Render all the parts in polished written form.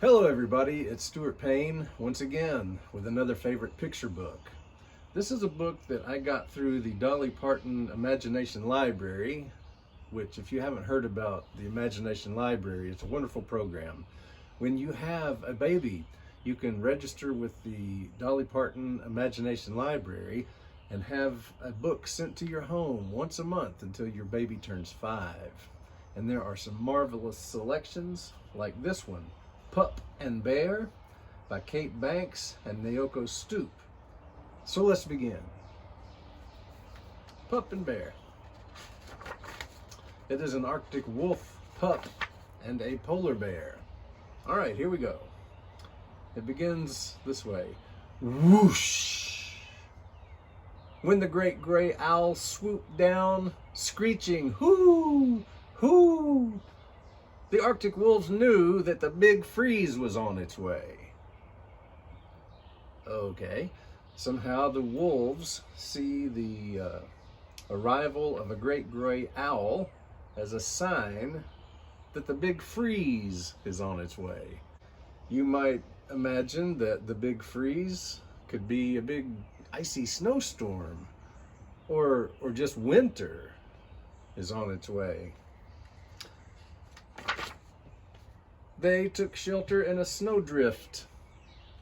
Hello everybody, it's Stuart Payne once again with another favorite picture book. This is a book that I got through the Dolly Parton Imagination Library, which if you haven't heard about the Imagination Library, it's a wonderful program. When you have a baby, you can register with the Dolly Parton Imagination Library and have a book sent to your home once a month until your baby turns 5. And there are some marvelous selections like this one, Pup and Bear by Kate Banks and Naoko Stoop. So let's begin. Pup and Bear. It is an Arctic wolf pup and a polar bear. All right, here we go. It begins this way. Whoosh! When the great gray owl swooped down, screeching, hoo, hoo, the Arctic wolves knew that the big freeze was on its way. Okay, somehow the wolves see the arrival of a great gray owl as a sign that the big freeze is on its way. You might imagine that the big freeze could be a big icy snowstorm or just winter is on its way. They took shelter in a snowdrift,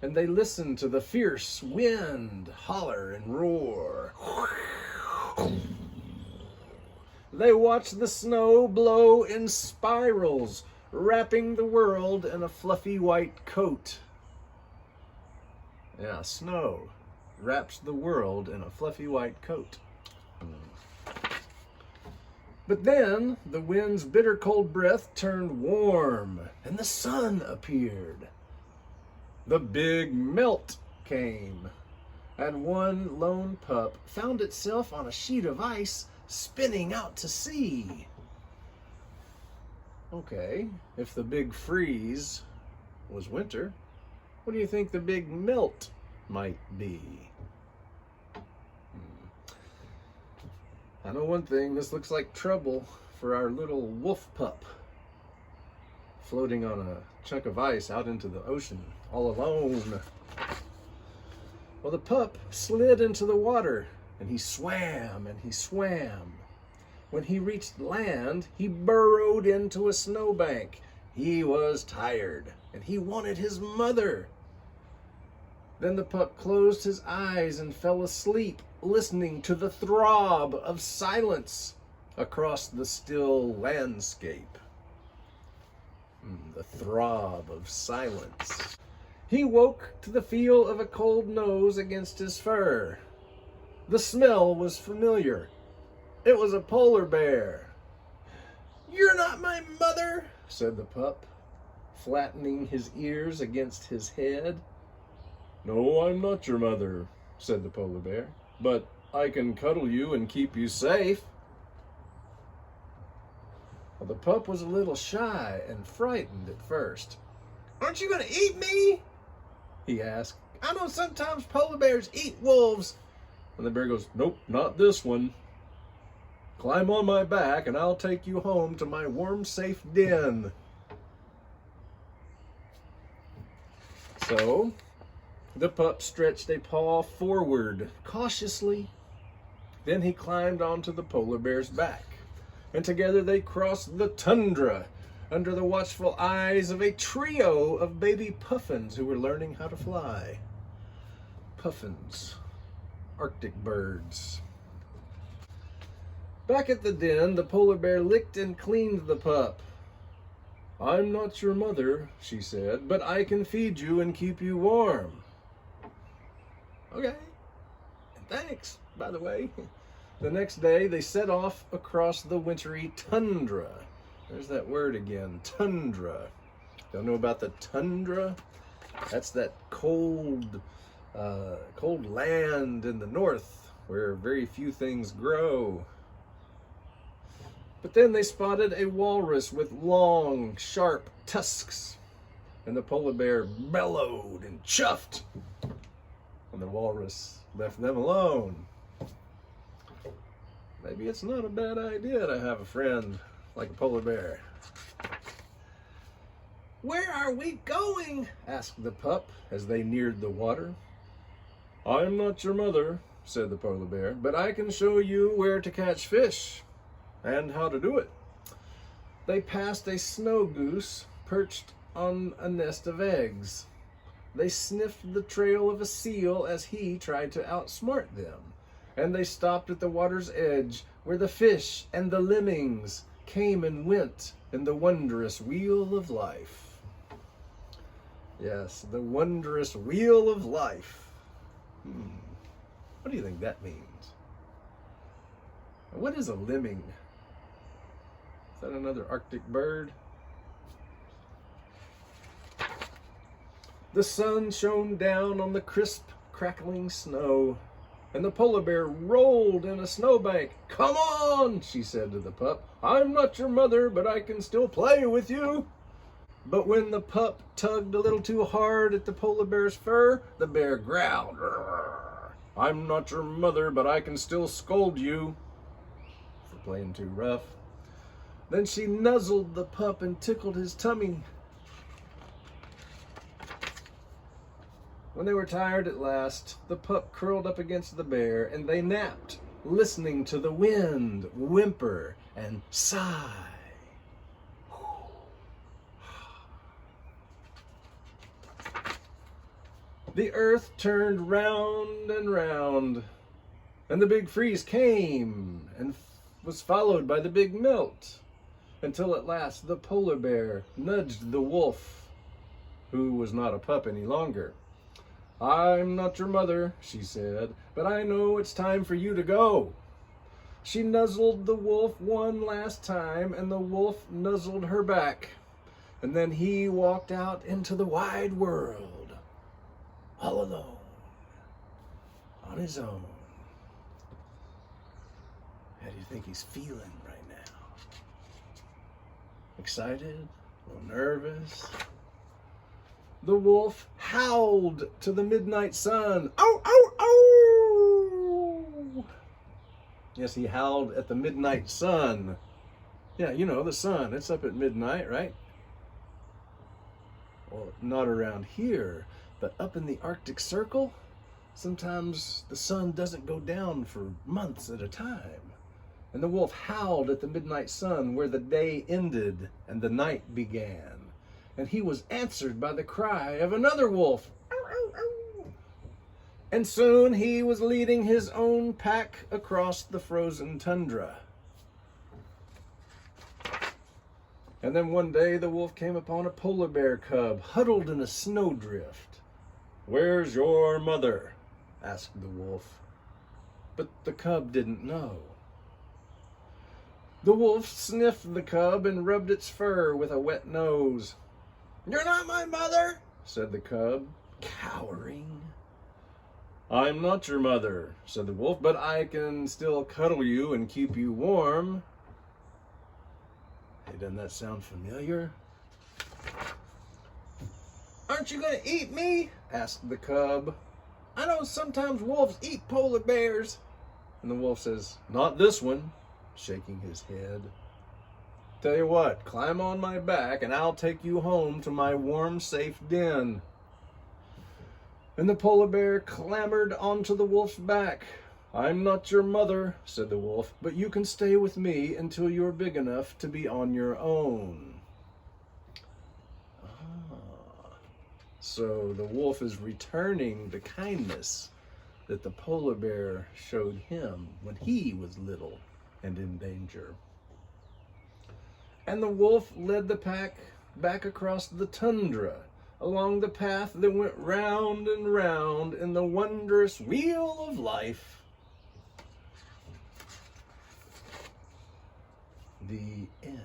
and they listened to the fierce wind holler and roar. They watched the snow blow in spirals, wrapping the world in a fluffy white coat. Yeah, snow wraps the world in a fluffy white coat. But then the wind's bitter cold breath turned warm and the sun appeared. The big melt came, and one lone pup found itself on a sheet of ice spinning out to sea. Okay, if the big freeze was winter, what do you think the big melt might be? I know one thing, this looks like trouble for our little wolf pup, floating on a chunk of ice out into the ocean, all alone. Well, the pup slid into the water, and he swam and he swam. When he reached land, he burrowed into a snowbank. He was tired, and he wanted his mother. Then the pup closed his eyes and fell asleep, listening to the throb of silence across the still landscape. The throb of silence. He woke to the feel of a cold nose against his fur. The smell was familiar. It was a polar bear. "You're not my mother," said the pup, flattening his ears against his head. "No, I'm not your mother," said the polar bear, "but I can cuddle you and keep you safe." Well, the pup was a little shy and frightened at first. "Aren't you going to eat me?" he asked. "I know sometimes polar bears eat wolves." And the bear goes, "Nope, not this one. Climb on my back and I'll take you home to my warm, safe den." So the pup stretched a paw forward cautiously. Then he climbed onto the polar bear's back, and together they crossed the tundra under the watchful eyes of a trio of baby puffins who were learning how to fly. Puffins, Arctic birds. Back at the den, the polar bear licked and cleaned the pup. "I'm not your mother," she said, "but I can feed you and keep you warm." "Okay, thanks, by the way." The next day, they set off across the wintry tundra. There's that word again, tundra. Don't know about the tundra? That's that cold land in the north where very few things grow. But then they spotted a walrus with long, sharp tusks, and the polar bear bellowed and chuffed, and the walrus left them alone. Maybe it's not a bad idea to have a friend like a polar bear. "Where are we going?" asked the pup as they neared the water. "I'm not your mother," said the polar bear, "but I can show you where to catch fish and how to do it." They passed a snow goose perched on a nest of eggs. They sniffed the trail of a seal as he tried to outsmart them. And they stopped at the water's edge where the fish and the lemmings came and went in the wondrous wheel of life. Yes, the wondrous wheel of life. What do you think that means? What is a lemming? Is that another Arctic bird? The sun shone down on the crisp, crackling snow, and the polar bear rolled in a snowbank. "Come on," she said to the pup. "I'm not your mother, but I can still play with you." But when the pup tugged a little too hard at the polar bear's fur, the bear growled, "Rrr, I'm not your mother, but I can still scold you for playing too rough." Then she nuzzled the pup and tickled his tummy. When they were tired at last, the pup curled up against the bear and they napped, listening to the wind whimper and sigh. The earth turned round and round, and the big freeze came and was followed by the big melt, until at last the polar bear nudged the wolf, who was not a pup any longer. "I'm not your mother," she said, "but I know it's time for you to go." She nuzzled the wolf one last time, and the wolf nuzzled her back. And then he walked out into the wide world, all alone, on his own. How do you think he's feeling right now? Excited? A little nervous? The wolf howled to the midnight sun. "Ow, ow, ow!" Yes, he howled at the midnight sun. Yeah, you know, the sun. It's up at midnight, right? Well, not around here, but up in the Arctic Circle, sometimes the sun doesn't go down for months at a time. And the wolf howled at the midnight sun where the day ended and the night began. And he was answered by the cry of another wolf. "Ow, ow, ow." And soon he was leading his own pack across the frozen tundra. And then one day the wolf came upon a polar bear cub huddled in a snowdrift. "Where's your mother?" asked the wolf. But the cub didn't know. The wolf sniffed the cub and rubbed its fur with a wet nose. "You're not my mother," said the cub, cowering. "I'm not your mother," said the wolf, "but I can still cuddle you and keep you warm." Hey, doesn't that sound familiar? "Aren't you going to eat me?" asked the cub. "I know sometimes wolves eat polar bears." And the wolf says, "Not this one," shaking his head. "Tell you what, climb on my back and I'll take you home to my warm, safe den." And the polar bear clambered onto the wolf's back. "I'm not your mother," said the wolf, "but you can stay with me until you're big enough to be on your own." So the wolf is returning the kindness that the polar bear showed him when he was little and in danger. And the wolf led the pack back across the tundra, along the path that went round and round in the wondrous wheel of life. The end.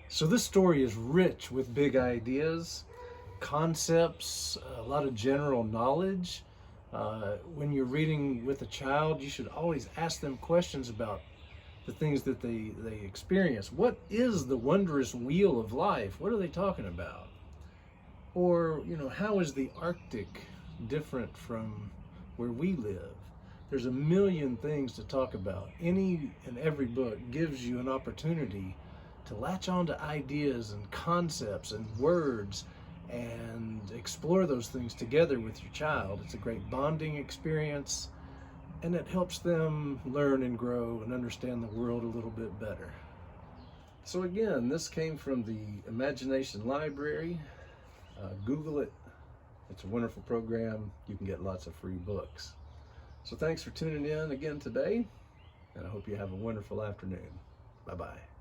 So this story is rich with big ideas, concepts, a lot of general knowledge. When you're reading with a child, you should always ask them questions about the things that they experience. What is the wondrous wheel of life? What are they talking about? Or, how is the Arctic different from where we live? There's a million things to talk about. Any and every book gives you an opportunity to latch on to ideas and concepts and words and explore those things together with your child. It's a great bonding experience, and it helps them learn and grow and understand the world a little bit better. So again, this came from the Imagination Library. Google it. It's a wonderful program. You can get lots of free books. So thanks for tuning in again today, and I hope you have a wonderful afternoon. Bye-bye.